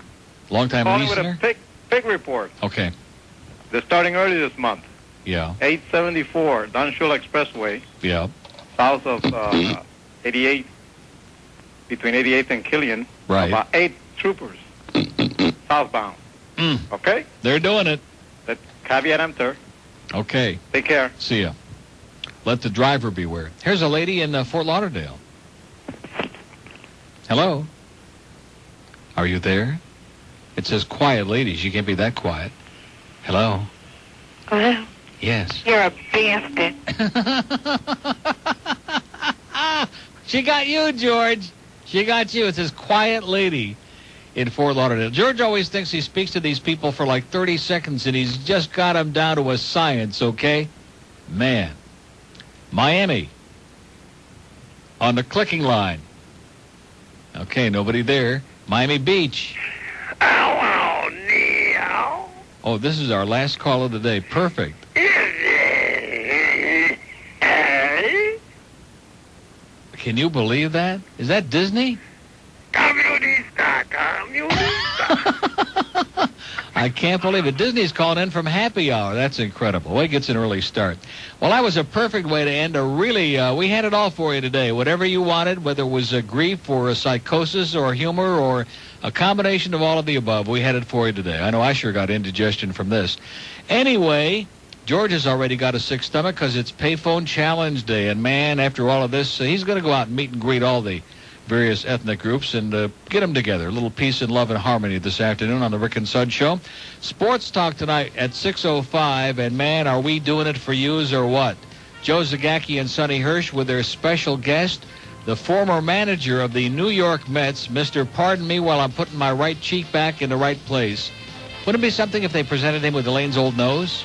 Long-time Calling listener? with a pig report. Okay. They're starting early this month. Yeah. 874, Dunshule Expressway, Yeah. south of 88, between 88th and Killian. Right. About 8 troopers, southbound. Okay? They're doing it. That caveat emptor. Okay. Take care. See ya. Let the driver beware. Here's a lady in Fort Lauderdale. Hello? Are you there? It says quiet lady. She can't be that quiet. Hello? Hello? Yes. You're a bastard. She got you, George. She got you. It says quiet lady in Fort Lauderdale. George always thinks he speaks to these people for like 30 seconds, and he's just got them down to a science, okay? Man. Miami. On the clicking line. Okay, nobody there. Miami Beach. Hello, Neil. Oh, this is our last call of the day. Perfect. Can you believe that? Is that Disney? Comunista. I I can't believe it. Disney's calling in from happy hour. That's incredible. Well, it gets an early start. Well, that was a perfect way to end a really, we had it all for you today. Whatever you wanted, whether it was a grief or a psychosis or humor or a combination of all of the above, we had it for you today. I know I sure got indigestion from this. Anyway, George has already got a sick stomach because it's Payphone Challenge Day. And, man, after all of this, he's going to go out and meet and greet all the various ethnic groups and get them together. A little peace and love and harmony this afternoon on the Rick and Sud Show. Sports Talk tonight at 6:05, and, man, are we doing it for yous or what? Joe Zagacki and Sonny Hirsch with their special guest, the former manager of the New York Mets, Mr. Pardon Me While I'm Putting My Right Cheek Back in the Right Place. Wouldn't it be something if they presented him with Elaine's old nose?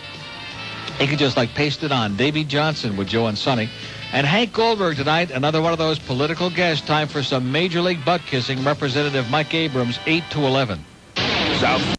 He could just, paste it on. Davy Johnson with Joe and Sonny. And Hank Goldberg tonight, another one of those political guests. Time for some Major League butt kissing. Representative Mike Abrams, 8 to 11. South.